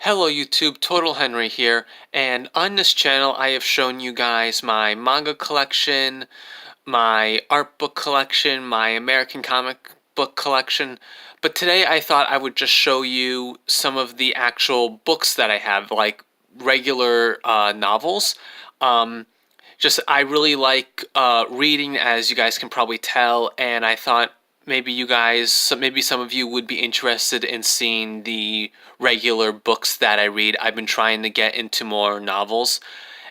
Hello YouTube, Totalhenry here, and on this channel I have shown you guys my manga collection, my art book collection, my American comic book collection, but today I thought I would just show you some of the actual books that I have, like regular novels. Um, I really like reading, as you guys can probably tell, and I thought maybe some of you would be interested in seeing the regular books that I read. I've been trying to get into more novels,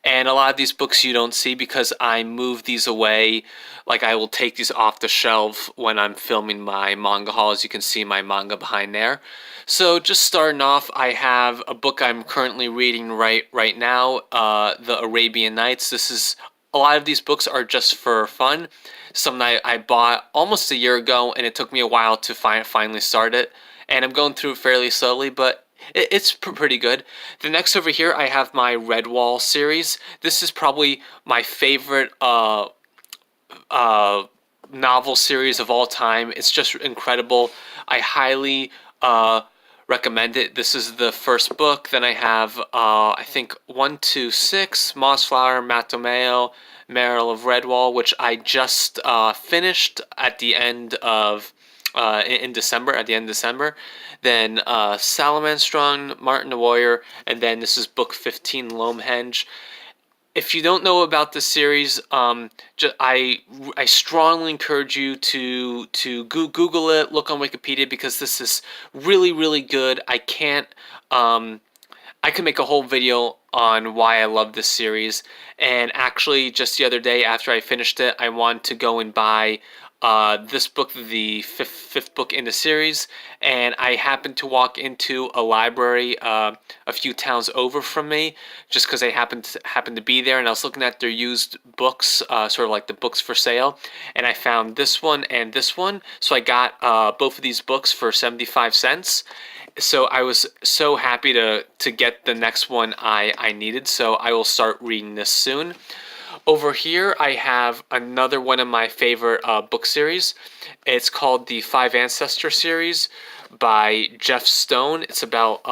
and a lot of these books you don't see because I move these away. Like, I will take these off the shelf when I'm filming my manga haul. As you can see my manga behind there. So just starting off, I have a book I'm currently reading right now, The Arabian Nights. A lot of these books are just for fun. Some I bought almost a year ago, and it took me a while to finally start it. And I'm going through it fairly slowly, but it's pretty good. The next over here, I have my Redwall series. This is probably my favorite uh, novel series of all time. It's just incredible. I highly recommend it. This is the first book. Then I have, I think, 1, 2, 6, Mossflower, Matomeo, Meryl of Redwall, which I just finished at the end of in December, at the end of December. Then Salamanstrong, Martin the Warrior, and then this is book 15, Lomhenge. If you don't know about this series, I strongly encourage you to Google it, look on Wikipedia, because this is really good. I could make a whole video on why I love this series, and actually just the other day after I finished it, I wanted to go and buy this book, the fifth book in the series, and I happened to walk into a library a few towns over from me, just because they happened to be there, and I was looking at their used books, sort of like the books for sale, and I found this one and this one, so I got both of these books for 75 cents. So I was so happy to get the next one I needed, so I will start reading this soon. Over here, I have another one of my favorite book series. It's called the Five Ancestor series by Jeff Stone. It's about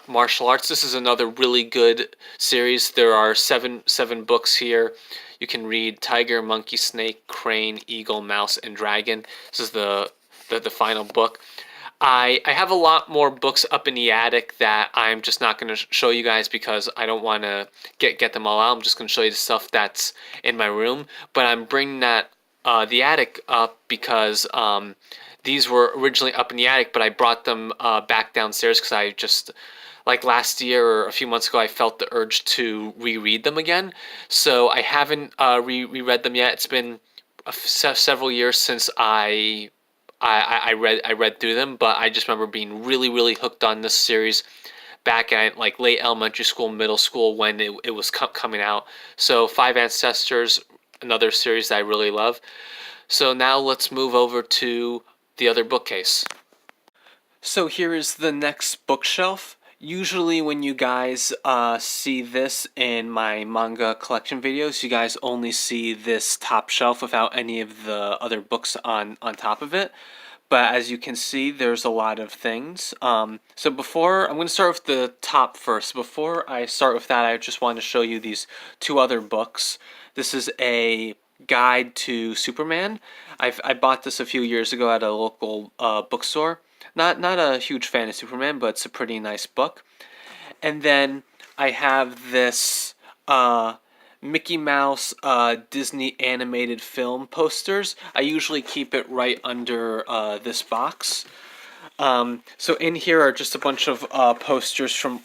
martial arts. This is another really good series. There are seven books here. You can read Tiger, Monkey, Snake, Crane, Eagle, Mouse, and Dragon. This is the final book. I have a lot more books up in the attic that I'm just not going to show you guys because I don't want to get them all out. I'm just going to show you the stuff that's in my room. But I'm bringing the attic up because these were originally up in the attic, but I brought them back downstairs because I just, like last year or a few months ago, I felt the urge to reread them again. So I haven't reread them yet. It's been several years since I read through them, but I just remember being really hooked on this series back at like late elementary school, middle school, when it was coming out. So Five Ancestors, another series that I really love. So now let's move over to the other bookcase. So here is the next bookshelf. Usually when you guys see this in my manga collection videos, you guys only see this top shelf without any of the other books on top of it. But as you can see, there's a lot of things. I'm going to start with the top first. Before I start with that, I just want to show you these two other books. This is a guide to Superman. I bought this a few years ago at a local bookstore. Not a huge fan of Superman, but it's a pretty nice book. And then I have this Mickey Mouse Disney animated film posters. I usually keep it right under this box. So in here are just a bunch of posters from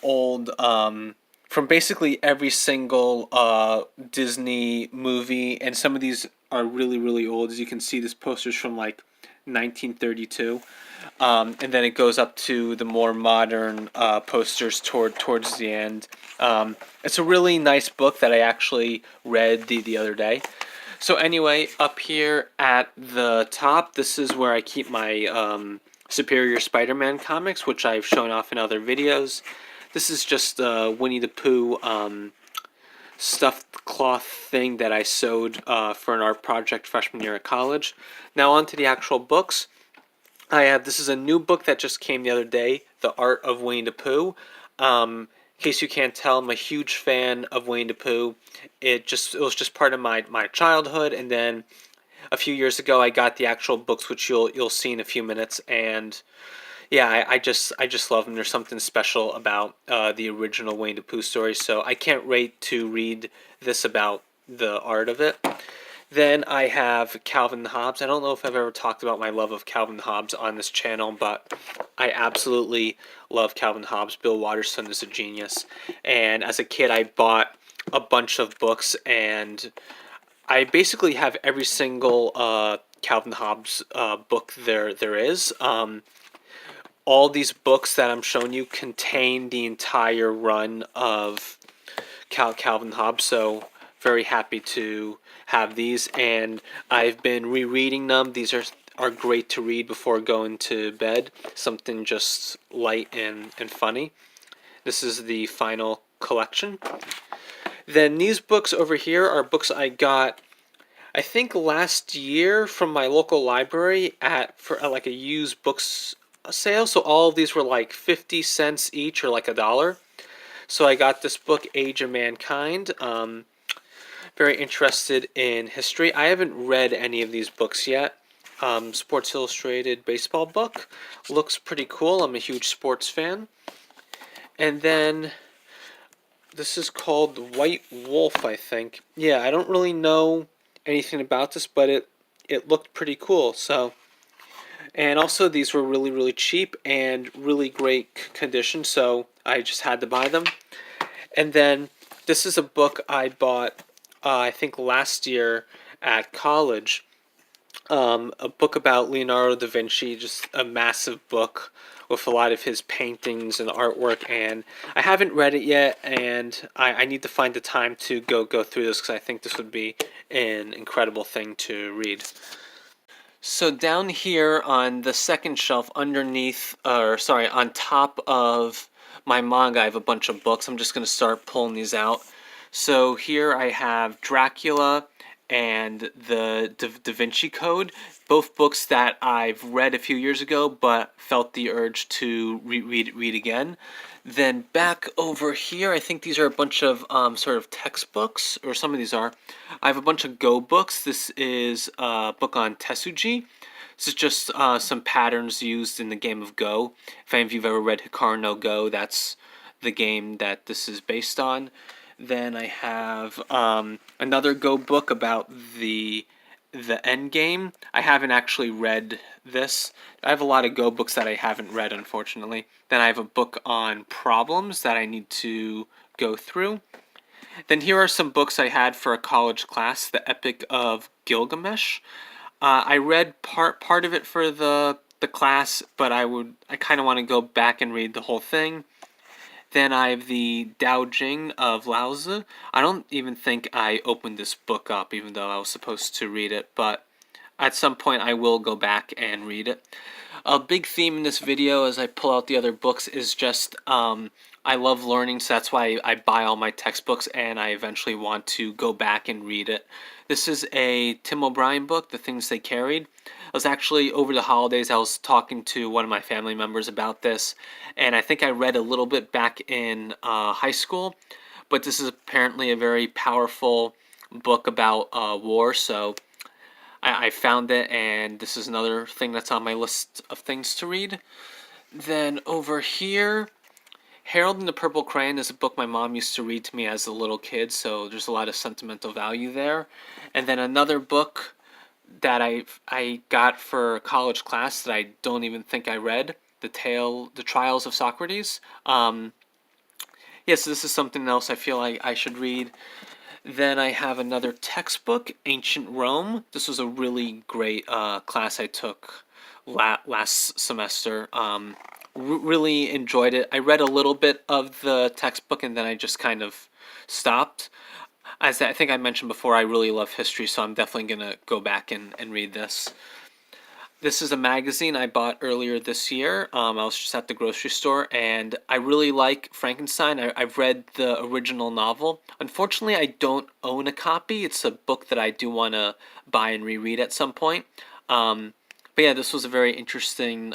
from basically every single Disney movie, and some of these are really old. As you can see, this poster's from like 1932. And then it goes up to the more modern posters towards the end. It's a really nice book that I actually read the other day. So anyway, up here at the top, this is where I keep my Superior Spider-Man comics, which I've shown off in other videos. This is just a Winnie the Pooh stuffed cloth thing that I sewed for an art project freshman year at college. Now on to the actual books. This is a new book that just came the other day, The Art of Winnie the Pooh. In case you can't tell, I'm a huge fan of Winnie the Pooh. It was just part of my childhood, and then a few years ago I got the actual books, which you'll see in a few minutes, and yeah, I just love them. There's something special about the original Winnie the Pooh story, so I can't wait to read this about the art of it. Then I have Calvin Hobbes. I don't know if I've ever talked about my love of Calvin Hobbes on this channel, but I absolutely love Calvin Hobbes. Bill Watterson is a genius. And as a kid, I bought a bunch of books, and I basically have every single Calvin Hobbes book there is. All these books that I'm showing you contain the entire run of Calvin Hobbes, so very happy to have these, and I've been rereading them. These are great to read before going to bed, something just light and funny. This is the final collection. Then these books over here are books I got, I think, last year from my local library for like a used books sale. So all of these were like 50 cents each, or like $1. So I got this book, Age of Mankind. Very interested in history. I haven't read any of these books yet. Sports Illustrated baseball book. Looks pretty cool. I'm a huge sports fan. And then this is called White Wolf, I think. Yeah, I don't really know anything about this, but it looked pretty cool. So, and also these were really cheap and really great condition, so I just had to buy them. And then this is a book I bought, I think last year at college. A book about Leonardo da Vinci, just a massive book with a lot of his paintings and artwork, and I haven't read it yet, and I need to find the time to go through this, because I think this would be an incredible thing to read. So down here on the second shelf underneath, or sorry, on top of my manga, I have a bunch of books. I'm just going to start pulling these out. So here I have Dracula and the Da Vinci Code, both books that I've read a few years ago but felt the urge to read again. Then back over here, I think these are a bunch of sort of textbooks, or some of these are. I have a bunch of Go books. This is a book on Tesuji. This is just some patterns used in the game of Go. If any of you have ever read Hikaru no Go, that's the game that this is based on. Then I have another Go book about the end game. I haven't actually read this. I have a lot of Go books that I haven't read, unfortunately. Then I have a book on problems that I need to go through. Then here are some books I had for a college class, The Epic of Gilgamesh. I read part of it for the class, but I kind of want to go back and read the whole thing. Then I have the Tao Jing of Lao Tzu. I don't even think I opened this book up, even though I was supposed to read it, but at some point I will go back and read it. A big theme in this video, as I pull out the other books, is just I love learning, so that's why I buy all my textbooks, and I eventually want to go back and read it. This is a Tim O'Brien book, The Things They Carried. I was actually, over the holidays, I was talking to one of my family members about this, and I think I read a little bit back in high school, but this is apparently a very powerful book about war, so I found it, and this is another thing that's on my list of things to read. Then over here, Harold and the Purple Crayon is a book my mom used to read to me as a little kid, so there's a lot of sentimental value there. And then another book that I got for a college class that I don't even think I read, The Trials of Socrates. So this is something else I feel like I should read. Then I have another textbook, Ancient Rome. This was a really great class I took last semester. Really enjoyed it. I read a little bit of the textbook and then I just kind of stopped. As I think I mentioned before, I really love history, so I'm definitely going to go back and read this. This is a magazine I bought earlier this year. I was just at the grocery store, and I really like Frankenstein. I've read the original novel. Unfortunately, I don't own a copy. It's a book that I do want to buy and reread at some point. But yeah, this was a very interesting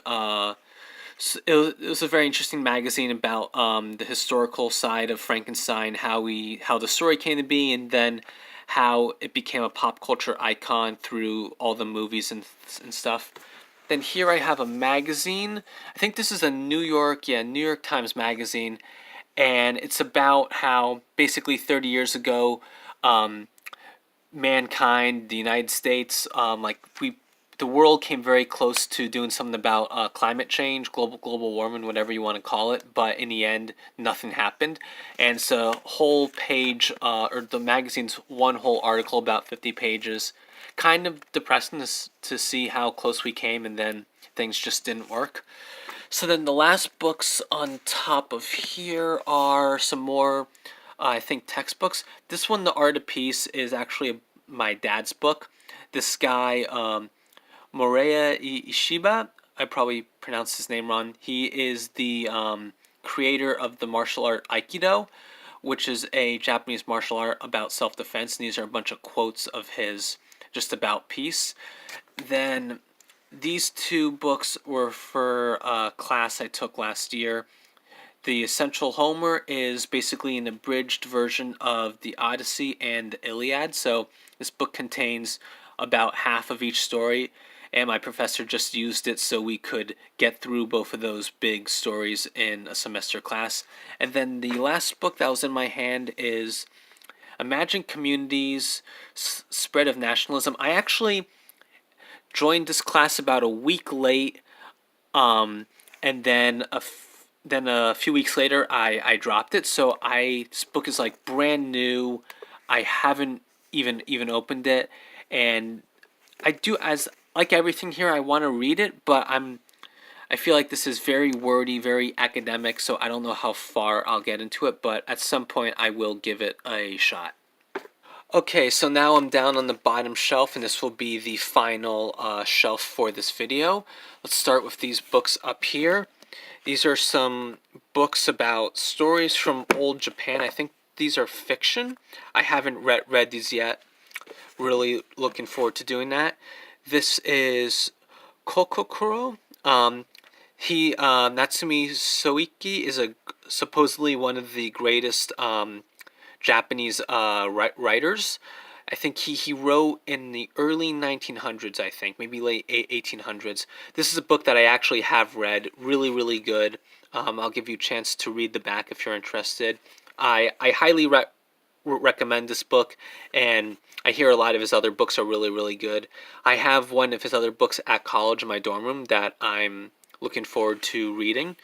So it was a very interesting magazine about the historical side of Frankenstein, how the story came to be, and then how it became a pop culture icon through all the movies and stuff. Then here I have a magazine. I think this is a New York Times magazine, and it's about how basically 30 years ago, um, mankind, the United States, the world came very close to doing something about climate change, global warming, whatever you want to call it. But in the end, nothing happened, and it's a whole page, or the magazine's one whole article about 50 pages. Kind of depressing to see how close we came, and then things just didn't work. So then the last books on top of here are some more, I think, textbooks. This one, The Art of Peace, is actually my dad's book. This guy, Moreya Ishiba, I probably pronounced his name wrong. He is the creator of the martial art Aikido, which is a Japanese martial art about self-defense. And these are a bunch of quotes of his just about peace. Then these two books were for a class I took last year. The Essential Homer is basically an abridged version of the Odyssey and the Iliad. So this book contains about half of each story, and my professor just used it so we could get through both of those big stories in a semester class. And then the last book that was in my hand is Imagine Communities, Spread of Nationalism. I actually joined this class about a week late, and then a few weeks later I dropped it. So this book is like brand new. I haven't even opened it, and I do, as like everything here, I want to read it, but I feel like this is very wordy, very academic, so I don't know how far I'll get into it, but at some point I will give it a shot. Okay, so now I'm down on the bottom shelf, and this will be the final shelf for this video. Let's start with these books up here. These are some books about stories from old Japan. I think these are fiction. I haven't read these yet. Really looking forward to doing that. This is Kokokuro. Natsumi Soiki is supposedly one of the greatest Japanese writers. I think he wrote in the early 1900s, I think, maybe late 1800s. This is a book that I actually have read. Really, really good. I'll give you a chance to read the back if you're interested. I highly recommend this book, and I hear a lot of his other books are really, really good. I have one of his other books at college in my dorm room that I'm looking forward to reading.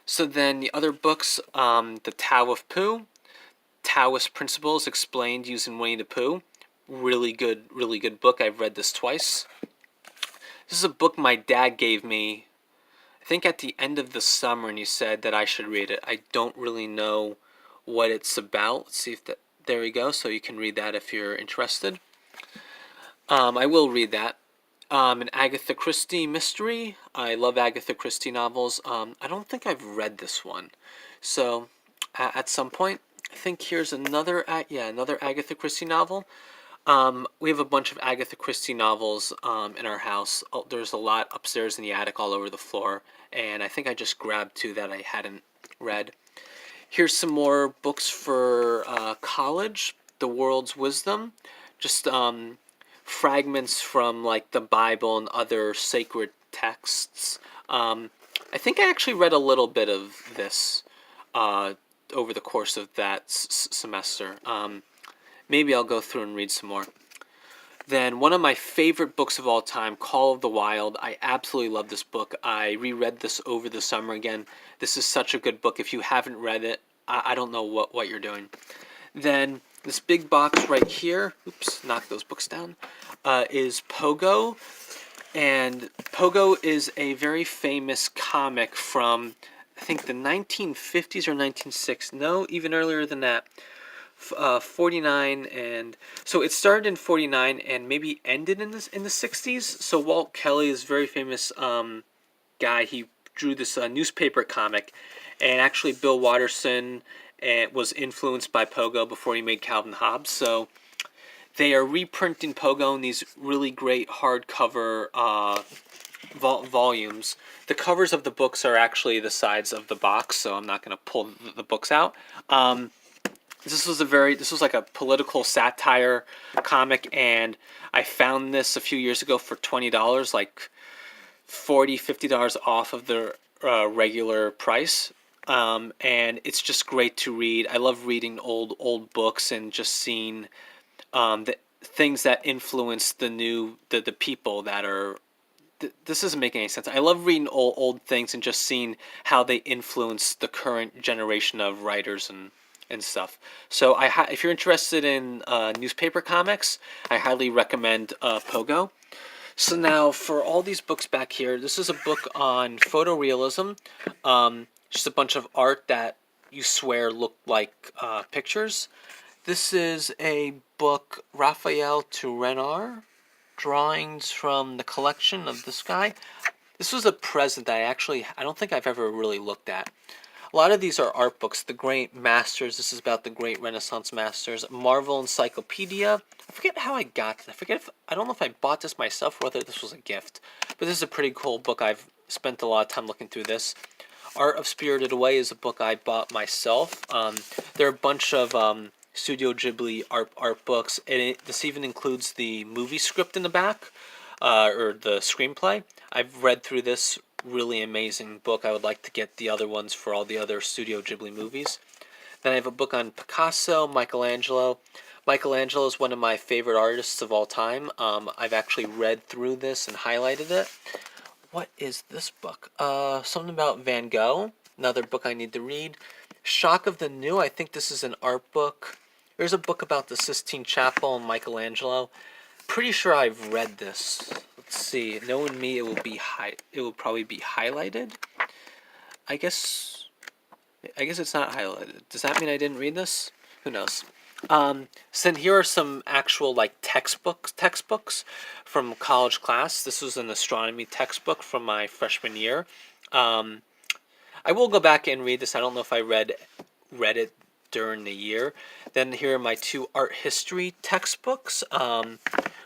So then the other books, The Tao of Pooh, Taoist Principles Explained Using Winnie the Pooh. Really good book. I've read this twice. This is a book my dad gave me, I think at the end of the summer, and he said that I should read it. I don't really know what it's about. Let's see if there we go. So you can read that if you're interested. I will read that. An Agatha Christie mystery. I love Agatha Christie novels. I don't think I've read this one. So at some point, I think here's another Agatha Christie novel. We have a bunch of Agatha Christie novels in our house. There's a lot upstairs in the attic all over the floor, and I think I just grabbed two that I hadn't read. Here's some more books for college. The World's Wisdom, just fragments from like the Bible and other sacred texts. I think I actually read a little bit of this over the course of that semester. Maybe I'll go through and read some more. Then one of my favorite books of all time, Call of the Wild. I absolutely love this book. I reread this over the summer again. This is such a good book. If you haven't read it, I don't know what you're doing. Then this big box right here, oops, knock those books down, is Pogo. And Pogo is a very famous comic from, I think, the 1950s or 1960s. No, even earlier than that. 49, and so it started in 49 and maybe ended in the 60s. So Walt Kelly is a very famous guy. He drew this newspaper comic, and actually Bill Watterson was influenced by Pogo before he made Calvin Hobbes. So they are reprinting Pogo in these really great hardcover volumes. The covers of the books are actually the sides of the box, so I'm not going to pull the books out. This was like a political satire comic, and I found this a few years ago for $20, like $40-50 off of the regular price. And it's just great to read. I love reading old books and just seeing the things that influence the people that are. This doesn't make any sense. I love reading old things and just seeing how they influence the current generation of writers and stuff. So if you're interested in newspaper comics, I highly recommend Pogo. So now for all these books back here, this is a book on photorealism. Just a bunch of art that you swear look like pictures. This is a book, Raphael to Renard, drawings from the collection of this guy. This was a present that I don't think I've ever really looked at. A lot of these are art books. The Great Masters. This is about the Great Renaissance Masters. Marvel Encyclopedia. I forget how I got this. I don't know if I bought this myself or whether this was a gift. But this is a pretty cool book. I've spent a lot of time looking through this. Art of Spirited Away is a book I bought myself. There are a bunch of Studio Ghibli art books. And this even includes the movie script in the back, or the screenplay. I've read through this really amazing book. I would like to get the other ones for all the other Studio Ghibli movies. Then I have a book on Picasso, Michelangelo. Michelangelo is one of my favorite artists of all time. I've actually read through this and highlighted it. What is this book? Something about Van Gogh. Another book I need to read. Shock of the New. I think this is an art book. There's a book about the Sistine Chapel and Michelangelo. Pretty sure I've read this. Let's see. Knowing me, it will probably be highlighted. I guess it's not highlighted. Does that mean I didn't read this? Who knows? So then here are some actual like textbooks from college class. This was an astronomy textbook from my freshman year. I will go back and read this. I don't know if I read it during the year. Then here are my two art history textbooks,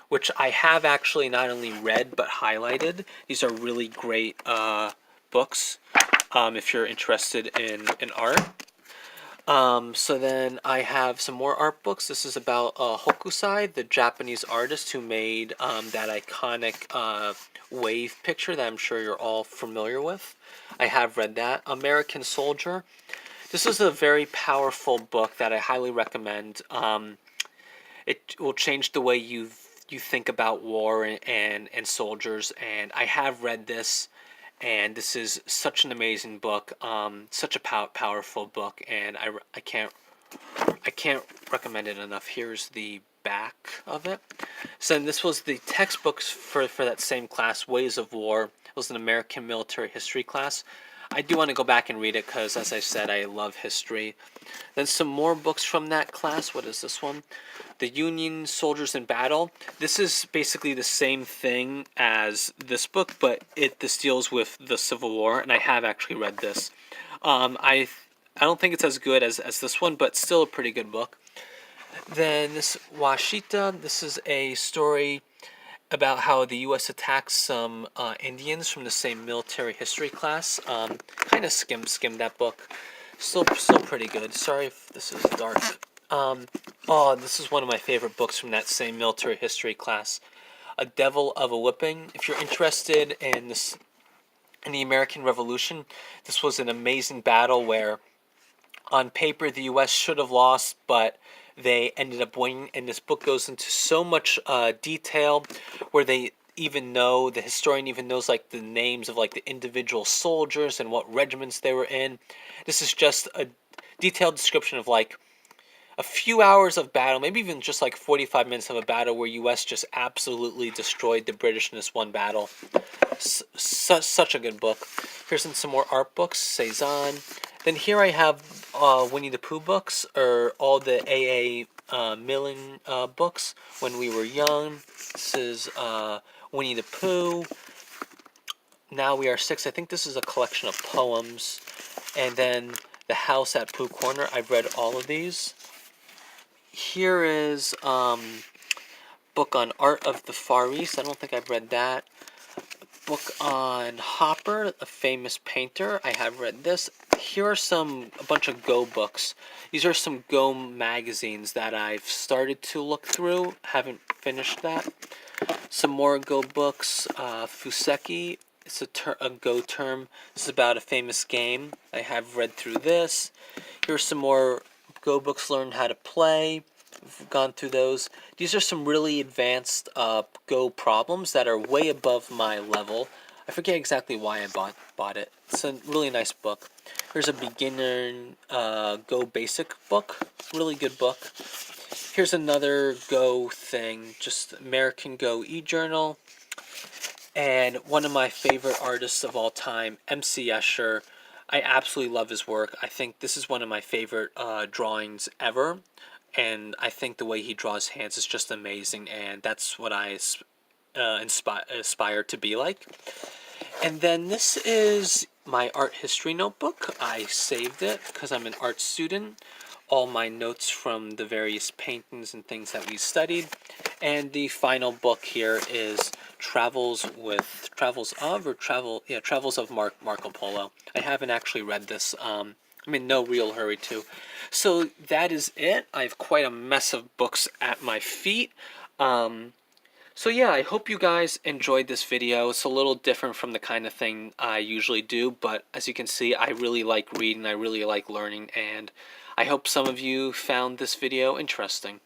which I have actually not only read but highlighted. These are really great books if you're interested in art. So then I have some more art books. This is about Hokusai, the Japanese artist who made that iconic wave picture that I'm sure you're all familiar with. I have read that. American Soldier. This is a very powerful book that I highly recommend. It will change the way you think about war and soldiers. And I have read this, and this is such an amazing book, such a powerful book, and I can't recommend it enough. Here's the back of it. So then this was the textbooks for that same class, Ways of War. It was an American military history class. I do want to go back and read it because, as I said, I love history. Then some more books from that class. What is this one? The Union Soldiers in Battle. This is basically the same thing as this book, but this deals with the Civil War, and I have actually read this. I don't think it's as good as this one, but still a pretty good book. Then this Washita. This is a story about how the U.S. attacked some Indians from the same military history class. Kind of skimmed that book. Still pretty good. Sorry if this is dark. This is one of my favorite books from that same military history class. A Devil of a Whipping. If you're interested in this, in the American Revolution, this was an amazing battle where, on paper, the U.S. should have lost, but they ended up winning, and this book goes into so much detail where the historian even knows like the names of like the individual soldiers and what regiments they were in. This is just a detailed description of like a few hours of battle, maybe even just like 45 minutes of a battle where U.S. just absolutely destroyed the British in this one battle. Such a good book. Here's some more art books, Cezanne. Then here I have Winnie the Pooh books, or all the A.A. Milne books when we were young. This is Winnie the Pooh. Now We Are Six. I think this is a collection of poems. And then The House at Pooh Corner. I've read all of these. Here is book on Art of the Far East. I don't think I've read that. book on Hopper, a famous painter. I have read this. Here are a bunch of Go books. These are some Go magazines that I've started to look through. Haven't finished that. Some more Go books. Fuseki, it's a Go term. This is about a famous game. I have read through this. Here's some more Go books, Learn How to Play. We've gone through those. These are some really advanced Go problems that are way above my level. I forget exactly why I bought it. It's a really nice book. Here's a beginner Go basic book. Really good book. Here's another Go thing, just American Go e-journal. And one of my favorite artists of all time, MC Escher. I absolutely love his work. I think this is one of my favorite drawings ever. And I think the way he draws hands is just amazing. And that's what I aspire to be like. And then this is my art history notebook. I saved it because I'm an art student. All my notes from the various paintings and things that we studied. And the final book here is Travels of Marco Polo. I haven't actually read this. I'm in no real hurry to. So that is it. I have quite a mess of books at my feet. So yeah, I hope you guys enjoyed this video. It's a little different from the kind of thing I usually do, but as you can see, I really like reading, I really like learning, and I hope some of you found this video interesting.